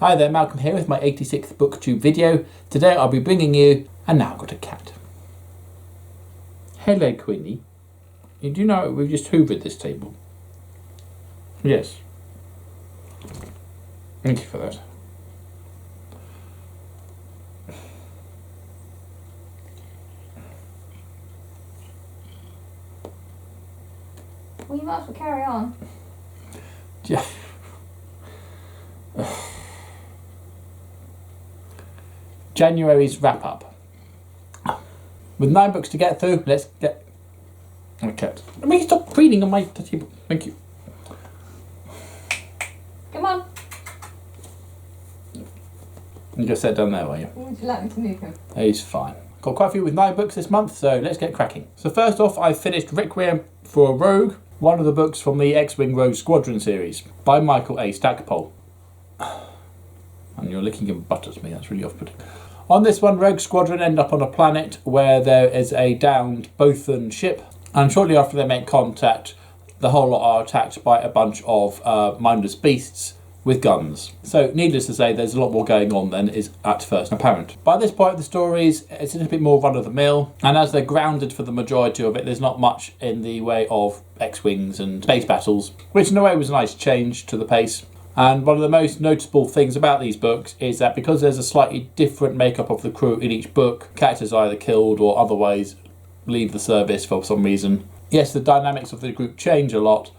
Hi there, Malcolm here with my 86th Booktube video. Today I'll be bringing you, and now I've got a cat. Hello, Queenie. Do you know we've just hoovered this table? Yes. Thank you for that. Well, you might as well carry on. Yeah. January's wrap up. With 9 books to get through, let's get... Okay. Let me stop reading on my table. Thank you. Come on. You just sat down there, were you? Would you like me to move him? He's fine. Got quite a few with 9 books this month, so let's get cracking. So first off, I finished Requiem for a Rogue, one of the books from the X-Wing Rogue Squadron series by Michael A. Stackpole. And you're licking your butt at me, that's really off-putting. On this one, Rogue Squadron end up on a planet where there is a downed Bothan ship, and shortly after they make contact, the whole lot are attacked by a bunch of mindless beasts with guns. So, needless to say, there's a lot more going on than is at first apparent. By this point, the stories, it's a little bit more run-of-the-mill, and as they're grounded for the majority of it, there's not much in the way of X-Wings and space battles, which in a way was a nice change to the pace. And one of the most noticeable things about these books is that because there's a slightly different makeup of the crew in each book, characters are either killed or otherwise leave the service for some reason. Yes, the dynamics of the group change a lot,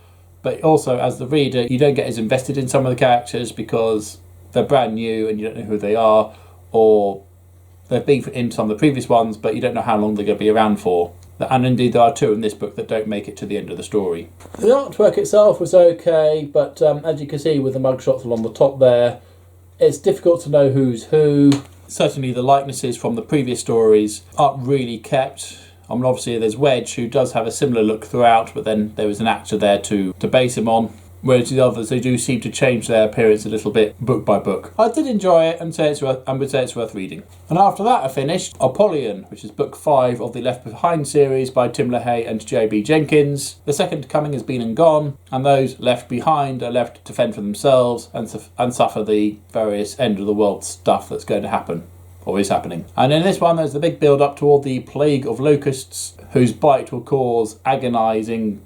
but also as the reader, you don't get as invested in some of the characters because they're brand new and you don't know who they are, or they've been in some of the previous ones, but you don't know how long they're going to be around for. And indeed, there are 2 in this book that don't make it to the end of the story. The artwork itself was okay, but as you can see with the mugshots along the top there, it's difficult to know who's who. Certainly the likenesses from the previous stories aren't really kept. I mean, obviously there's Wedge, who does have a similar look throughout, but then there was an actor there to base him on. Whereas the others, they do seem to change their appearance a little bit, book by book. I did enjoy it and would say it's worth reading. And after that I finished Apollon, which is book 5 of the Left Behind series by Tim LaHaye and J.B. Jenkins. The second coming has been and gone, and those left behind are left to fend for themselves and suffer the various end of the world stuff that's going to happen, or is happening. And in this one there's the big build up toward the plague of locusts, whose bite will cause agony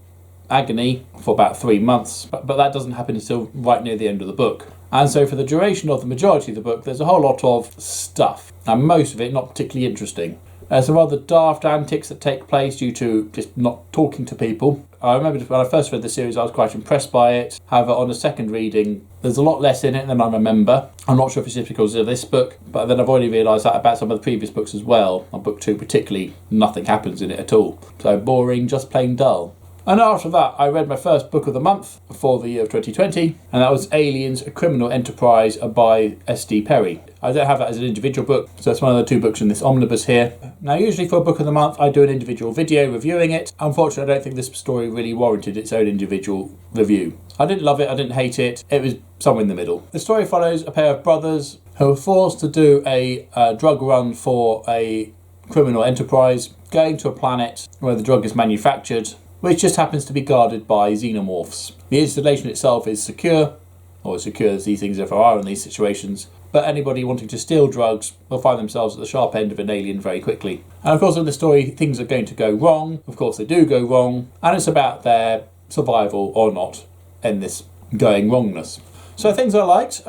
for about 3 months, but that doesn't happen until right near the end of the book. And so for the duration of the majority of the book, there's a whole lot of stuff, and most of it not particularly interesting. There's some rather daft antics that take place due to just not talking to people. I remember when I first read the series, I was quite impressed by it. However, on a second reading, there's a lot less in it than I remember. I'm not sure if it's just because of this book, but then I've already realised that about some of the previous books as well. On book 2 particularly, nothing happens in it at all. So boring, just plain dull. And after that, I read my first book of the month for the year of 2020, and that was Aliens, A Criminal Enterprise by S.D. Perry. I don't have that as an individual book, so it's one of the 2 books in this omnibus here. Now, usually for a book of the month, I do an individual video reviewing it. Unfortunately, I don't think this story really warranted its own individual review. I didn't love it, I didn't hate it, it was somewhere in the middle. The story follows a pair of brothers who are forced to do a drug run for a criminal enterprise, going to a planet where the drug is manufactured, which just happens to be guarded by xenomorphs. The installation itself is secure, or as secure as these things ever are in these situations, but anybody wanting to steal drugs will find themselves at the sharp end of an alien very quickly. And of course in the story things are going to go wrong, of course they do go wrong, and it's about their survival or not in this going wrongness. So things I liked.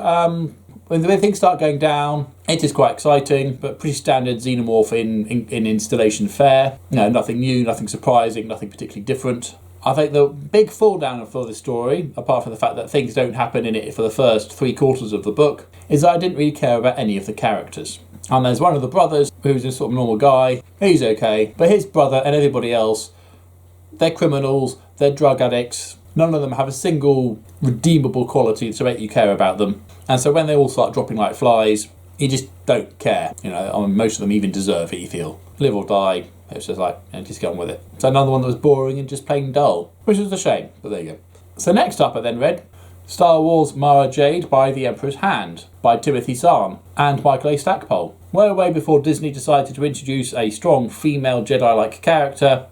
When things start going down, it is quite exciting, but pretty standard xenomorph in installation fare. Nothing new, nothing surprising, nothing particularly different. I think the big fall down for the story, apart from the fact that things don't happen in it for the first 3/4 of the book, is that I didn't really care about any of the characters. And there's one of the brothers who's a sort of normal guy. He's okay, but his brother and everybody else, they're criminals, they're drug addicts. None of them have a single redeemable quality to make you care about them. And so when they all start dropping like flies, you just don't care. Most of them even deserve it, you feel. Live or die, it's just like, just get on with it. So another one that was boring and just plain dull, which is a shame, but there you go. So next up I then read Star Wars Mara Jade by the Emperor's Hand by Timothy Zahn and Michael A. Stackpole. Way away before Disney decided to introduce a strong female Jedi-like character,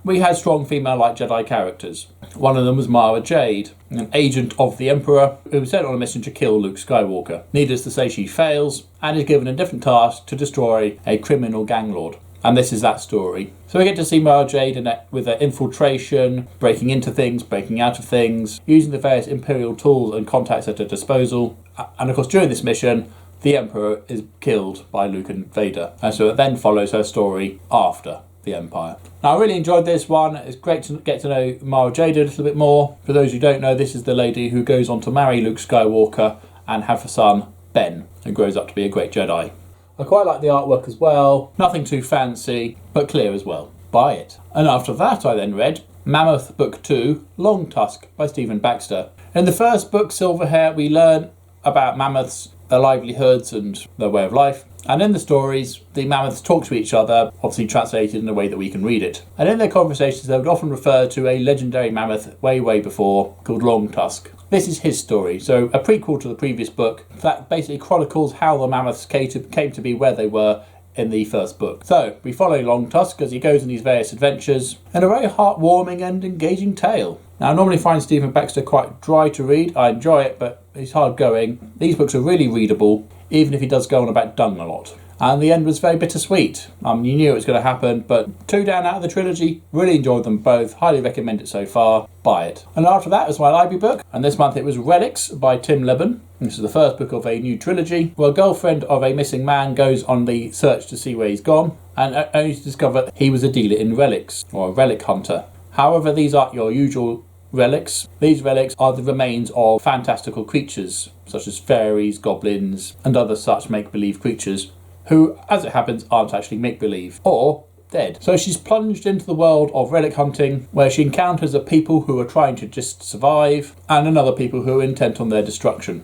we had strong female-like Jedi characters. One of them was Mara Jade, an agent of the Emperor who was sent on a mission to kill Luke Skywalker. Needless to say, she fails and is given a different task to destroy a criminal gang lord. And this is that story. So we get to see Mara Jade with her infiltration, breaking into things, breaking out of things, using the various Imperial tools and contacts at her disposal. And of course, during this mission, the Emperor is killed by Luke and Vader. And so it then follows her story after the Empire. Now, I really enjoyed this one. It's great to get to know Mara Jade a little bit more. For those who don't know, this is the lady who goes on to marry Luke Skywalker and have a son, Ben, who grows up to be a great Jedi. I quite like the artwork as well. Nothing too fancy, but clear as well. Buy it. And after that, I then read Mammoth Book 2, Long Tusk by Stephen Baxter. In the first book, Silverhair, we learn about mammoths, their livelihoods and their way of life. And in the stories, the mammoths talk to each other, obviously translated in a way that we can read it. And in their conversations, they would often refer to a legendary mammoth way before called Long Tusk. This is his story, so a prequel to the previous book that basically chronicles how the mammoths came to be where they were in the first book. So we follow Long Tusk as he goes on these various adventures in a very heartwarming and engaging tale. Now, I normally find Stephen Baxter quite dry to read. I enjoy it, but he's hard going. These books are really readable, even if he does go on about dung a lot. And the end was very bittersweet. You knew it was going to happen, but 2 down out of the trilogy. Really enjoyed them both. Highly recommend it so far. Buy it. And after that was my library book. And this month it was Relics by Tim Lebbon. This is the first book of a new trilogy, where a girlfriend of a missing man goes on the search to see where he's gone, and only to discover he was a dealer in relics, or a relic hunter. However, these aren't your usual relics. These relics are the remains of fantastical creatures, such as fairies, goblins, and other such make-believe creatures, who, as it happens, aren't actually make-believe, or dead. So she's plunged into the world of relic hunting, where she encounters a people who are trying to just survive, and another people who are intent on their destruction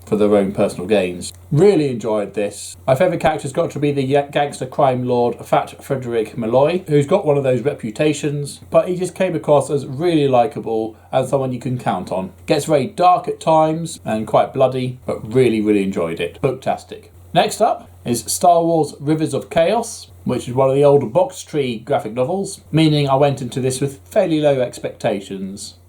for their own personal gains. Really enjoyed this. My favourite character's got to be the gangster crime lord, Fat Frederick Malloy, who's got one of those reputations, but he just came across as really likeable and someone you can count on. Gets very dark at times and quite bloody, but really enjoyed it. Booktastic. Next up is Star Wars Rivers of Chaos, which is one of the older box tree graphic novels, meaning I went into this with fairly low expectations.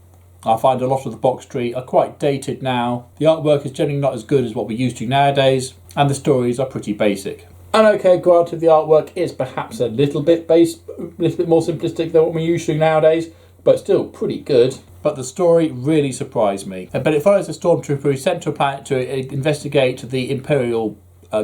I find a lot of the box tree are quite dated now. The artwork is generally not as good as what we're used to nowadays, and the stories are pretty basic. And okay, granted, the artwork is perhaps a little bit more simplistic than what we're used to nowadays, but still pretty good. But the story really surprised me. But it follows a stormtrooper who's sent to a planet to investigate the Imperial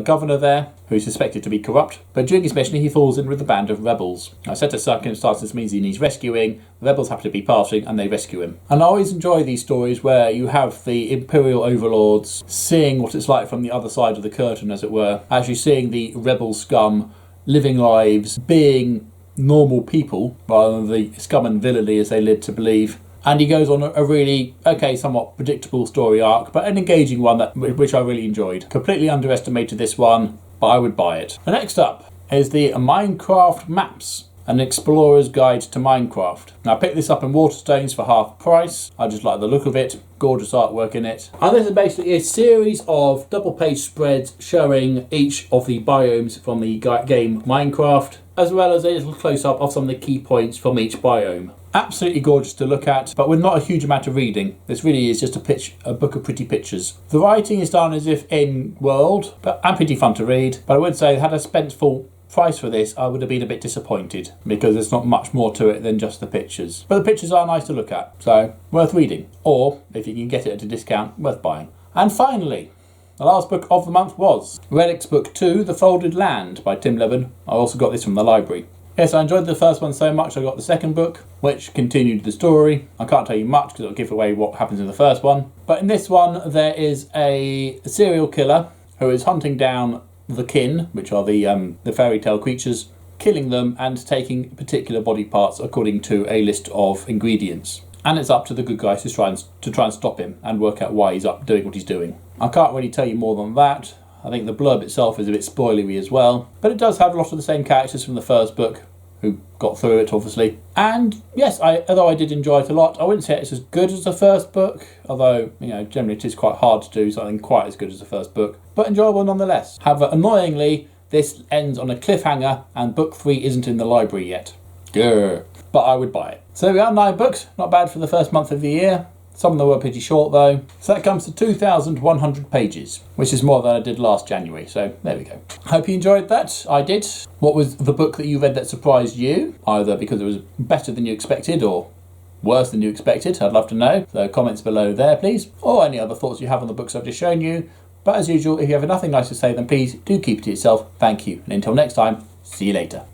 governor there, who's suspected to be corrupt, but during his mission he falls in with a band of rebels. Now, set of circumstances means he needs rescuing. The rebels happen to be passing and they rescue him. And I always enjoy these stories where you have the Imperial overlords seeing what it's like from the other side of the curtain, as it were, actually seeing the rebel scum living lives, being normal people rather than the scum and villainy as they live to believe. And he goes on a really, somewhat predictable story arc, but an engaging one which I really enjoyed. Completely underestimated this one, but I would buy it. The next up is the Minecraft Maps, an explorer's guide to Minecraft. Now, I picked this up in Waterstones for half price. I just like the look of it. Gorgeous artwork in it. And this is basically a series of double-page spreads showing each of the biomes from the game Minecraft, as well as a little close-up of some of the key points from each biome. Absolutely gorgeous to look at, but with not a huge amount of reading. This really is just a book of pretty pictures. The writing is done as if in world, and pretty fun to read. But I would say, had I spent full price for this, I would have been a bit disappointed, because there's not much more to it than just the pictures. But the pictures are nice to look at, so worth reading. Or, if you can get it at a discount, worth buying. And finally, the last book of the month was Relics Book 2, The Folded Land by Tim Lebbon. I also got this from the library. Yes, I enjoyed the first one so much I got the second book, which continued the story. I can't tell you much because it'll give away what happens in the first one. But in this one, there is a serial killer who is hunting down the kin, which are the fairy tale creatures, killing them and taking particular body parts according to a list of ingredients. And it's up to the good guys to try and stop him and work out why he's up doing what he's doing. I can't really tell you more than that. I think the blurb itself is a bit spoilery as well, but it does have a lot of the same characters from the first book who got through it, obviously. And yes, although I did enjoy it a lot, I wouldn't say it's as good as the first book, although, generally it is quite hard to do something quite as good as the first book, but enjoyable nonetheless. However, annoyingly, this ends on a cliffhanger and book 3 isn't in the library yet. Grr. but I would buy it. So there we are, 9 books. Not bad for the first month of the year. Some of them were pretty short though. So that comes to 2,100 pages, which is more than I did last January. So there we go. Hope you enjoyed that. I did. What was the book that you read that surprised you? Either because it was better than you expected or worse than you expected? I'd love to know. So comments below there, please. Or any other thoughts you have on the books I've just shown you. But as usual, if you have nothing nice to say, then please do keep it to yourself. Thank you. And until next time, see you later.